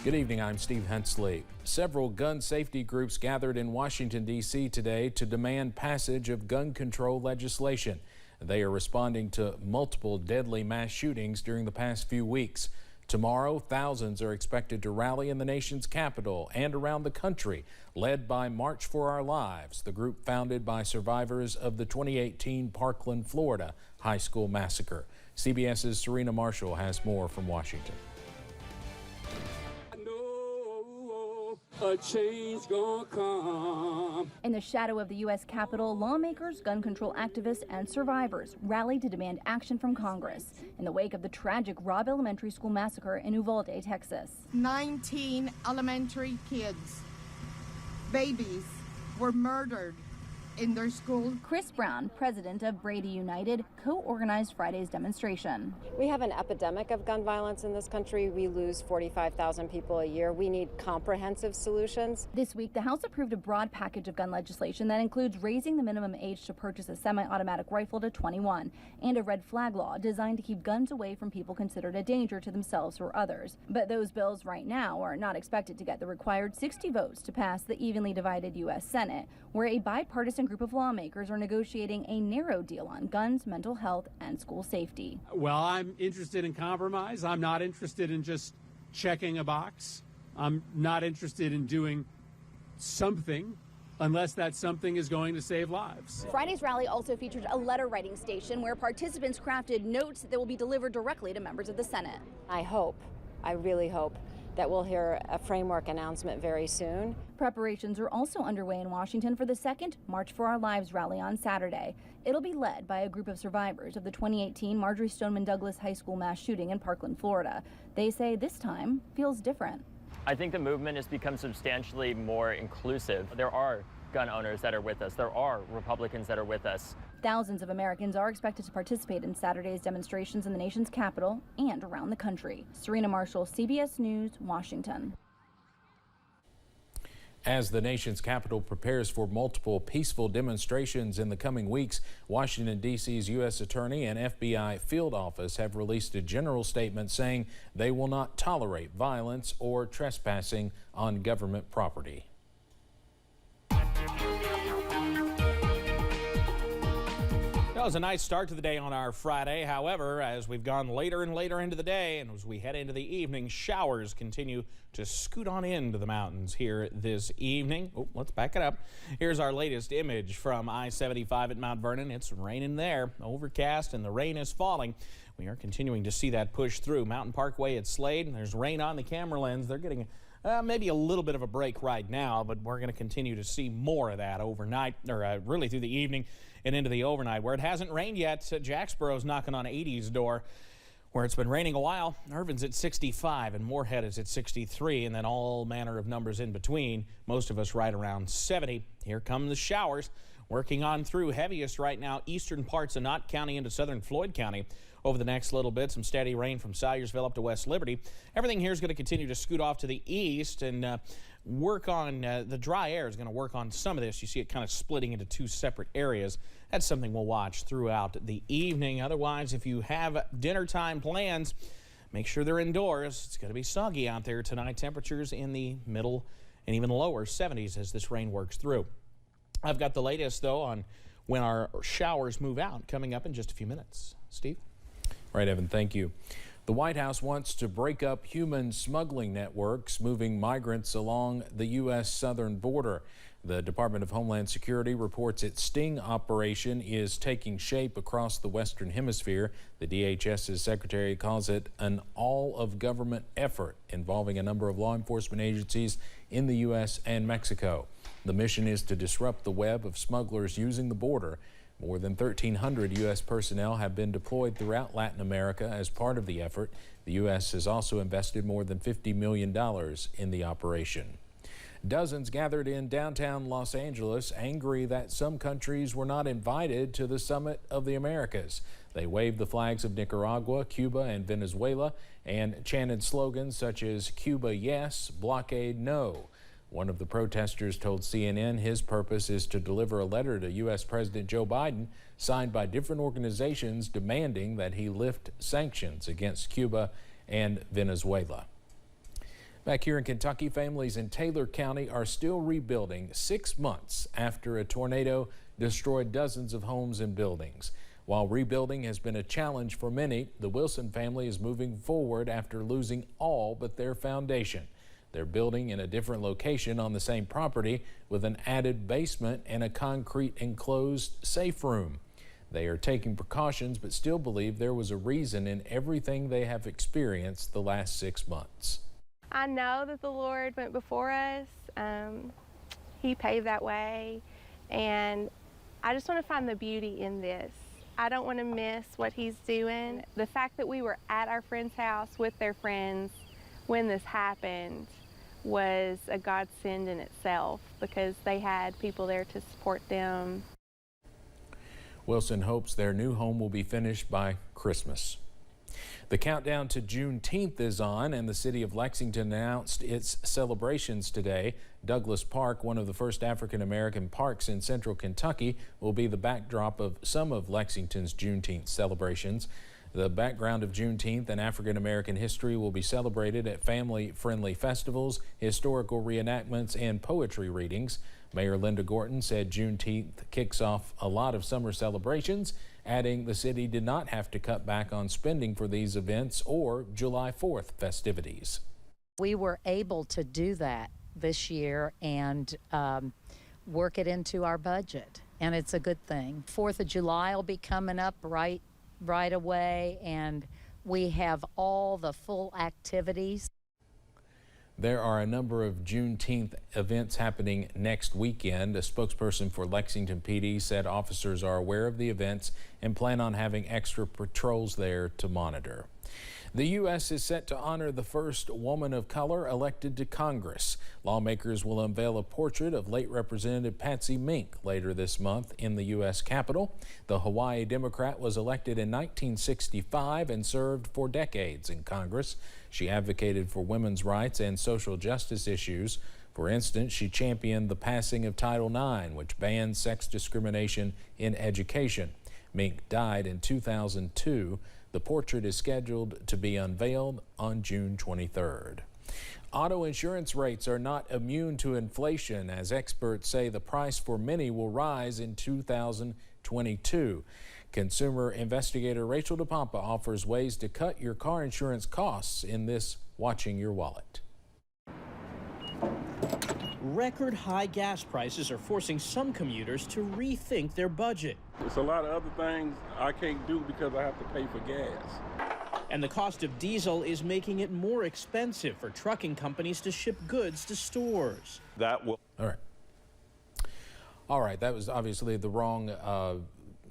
Good evening, I'm Steve Hensley. Several gun safety groups gathered in Washington, D.C. today to demand passage of gun control legislation. They are responding to multiple deadly mass shootings during the past few weeks. Tomorrow, thousands are expected to rally in the nation's capital and around the country, led by March for Our Lives, the group founded by survivors of the 2018 Parkland, Florida high school massacre. CBS's Serena Marshall has more from Washington. A change gonna come. In the shadow of the U.S. Capitol, lawmakers, gun control activists, and survivors rallied to demand action from Congress in the wake of the tragic Robb Elementary School massacre in Uvalde, Texas. 19 elementary kids, babies, were murdered in their school. Chris Brown, president of Brady United, co-organized Friday's demonstration. We have an epidemic of gun violence in this country. We lose 45,000 people a year. We need comprehensive solutions. This week, the House approved a broad package of gun legislation that includes raising the minimum age to purchase a semi-automatic rifle to 21 and a red flag law designed to keep guns away from people considered a danger to themselves or others. But those bills right now are not expected to get the required 60 votes to pass the evenly divided U.S. Senate, where a bipartisan group of lawmakers are negotiating a narrow deal on guns, mental health, and school safety. Well, I'm interested in compromise. I'm not interested in just checking a box. I'm not interested in doing something unless that something is going to save lives. Friday's rally also featured a letter writing station where participants crafted notes that will be delivered directly to members of the Senate. I really hope that we'll hear a framework announcement very soon. Preparations are also underway in Washington for the second March for Our Lives rally on Saturday. It'll be led by a group of survivors of the 2018 Marjory Stoneman Douglas High School mass shooting in Parkland, Florida. They say this time feels different. I think the movement has become substantially more inclusive. There are gun owners that are with us. There are Republicans that are with us. Thousands of Americans are expected to participate in Saturday's demonstrations in the nation's capital and around the country. Serena Marshall, CBS News, Washington. As the nation's capital prepares for multiple peaceful demonstrations in the coming weeks, Washington, D.C.'s U.S. Attorney and FBI field office have released a general statement saying they will not tolerate violence or trespassing on government property. That was a nice start to the day on our Friday. However, as we've gone later and later into the day and as we head into the evening, showers continue to scoot on into the mountains here this evening. Oh, let's back it up. Here's our latest image from I-75 at Mount Vernon. It's raining there, overcast, and the rain is falling. We are continuing to see that push through Mountain Parkway at Slade. There's rain on the camera lens. They're getting maybe a little bit of a break right now, but we're going to continue to see more of that overnight, or really through the evening and into the overnight. Where it hasn't rained yet, Jacksboro's knocking on 80's door. Where it's been raining a while, Irvin's at 65 and Moorhead is at 63, and then all manner of numbers in between. Most of us right around 70. Here come the showers. Working on through, heaviest right now, eastern parts of Knott County into southern Floyd County. Over the next little bit, some steady rain from Salyersville up to West Liberty. Everything here is going to continue to scoot off to the east and work on the dry air is going to work on some of this. You see it kind of splitting into two separate areas. That's something we'll watch throughout the evening. Otherwise, if you have dinner time plans, make sure they're indoors. It's going to be soggy out there tonight. Temperatures in the middle and even lower 70s as this rain works through. I've got the latest, though, on when our showers move out coming up in just a few minutes. Steve? Right, Evan, thank you. The White House wants to break up human smuggling networks moving migrants along the U.S. southern border. The Department of Homeland Security reports its sting operation is taking shape across the Western Hemisphere. The DHS's secretary calls it an all-of-government effort involving a number of law enforcement agencies in the U.S. and Mexico. The mission is to disrupt the web of smugglers using the border. More than 1,300 U.S. personnel have been deployed throughout Latin America as part of the effort. The U.S. has also invested more than $50 million in the operation. Dozens gathered in downtown Los Angeles, angry that some countries were not invited to the Summit of the Americas. They waved the flags of Nicaragua, Cuba, and Venezuela and chanted slogans such as "Cuba yes, blockade no." One of the protesters told CNN his purpose is to deliver a letter to U.S. President Joe Biden signed by different organizations demanding that he lift sanctions against Cuba and Venezuela. Back here in Kentucky, families in Taylor County are still rebuilding 6 months after a tornado destroyed dozens of homes and buildings. While rebuilding has been a challenge for many, the Wilson family is moving forward after losing all but their foundation. They're building in a different location on the same property with an added basement and a concrete enclosed safe room. They are taking precautions but still believe there was a reason in everything they have experienced the last 6 months. I know that the Lord went before us. He paved that way, and I just want to find the beauty in this. I don't want to miss what He's doing. The fact that we were at our friend's house with their friends when this happened was a godsend in itself because they had people there to support them. Wilson hopes their new home will be finished by Christmas. The countdown to Juneteenth is on, and the city of Lexington announced its celebrations today. Douglas Park, one of the first African-American parks in central Kentucky, will be the backdrop of some of Lexington's Juneteenth celebrations. The background of Juneteenth and African-American history will be celebrated at family-friendly festivals, historical reenactments, and poetry readings. Mayor Linda Gorton said Juneteenth kicks off a lot of summer celebrations, adding the city did not have to cut back on spending for these events or July 4th festivities. We were able to do that this year and work it into our budget, and it's a good thing. 4th of July will be coming up right away, and we have all the full activities. There are a number of Juneteenth events happening next weekend. A spokesperson for Lexington PD said officers are aware of the events and plan on having extra patrols there to monitor. The U.S. is set to honor the first woman of color elected to Congress. Lawmakers will unveil a portrait of late Representative Patsy Mink later this month in the U.S. Capitol. The Hawaii Democrat was elected in 1965 and served for decades in Congress. She advocated for women's rights and social justice issues. For instance, she championed the passing of Title IX, which bans sex discrimination in education. Mink died in 2002. The portrait is scheduled to be unveiled on June 23rd. Auto insurance rates are not immune to inflation, as experts say the price for many will rise in 2022. Consumer investigator Rachel DePompa offers ways to cut your car insurance costs in this Watching Your Wallet. Record high gas prices are forcing some commuters to rethink their budget. There's a lot of other things I can't do because I have to pay for gas. And the cost of diesel is making it more expensive for trucking companies to ship goods to stores. That will. All right, that was obviously the wrong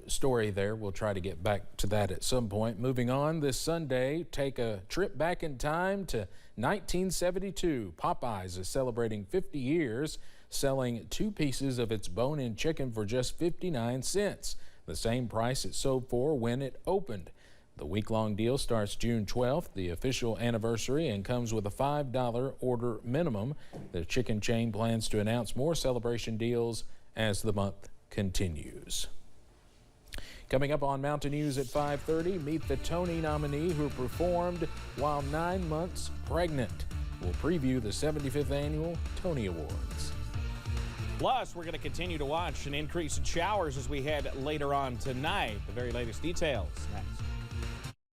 story there. We'll try to get back to that at some point. Moving on, this Sunday, take a trip back in time to 1972. Popeyes is celebrating 50 years, selling 2 pieces of its bone-in chicken for just 59 cents, the same price it sold for when it opened. The week-long deal starts June 12th, the official anniversary, and comes with a $5 order minimum. The chicken chain plans to announce more celebration deals as the month continues. Coming up on Mountain News at 5:30, meet the Tony nominee who performed while 9 months pregnant. We'll preview the 75th Annual Tony Awards. Plus, we're going to continue to watch an increase in showers as we head later on tonight. The very latest details next.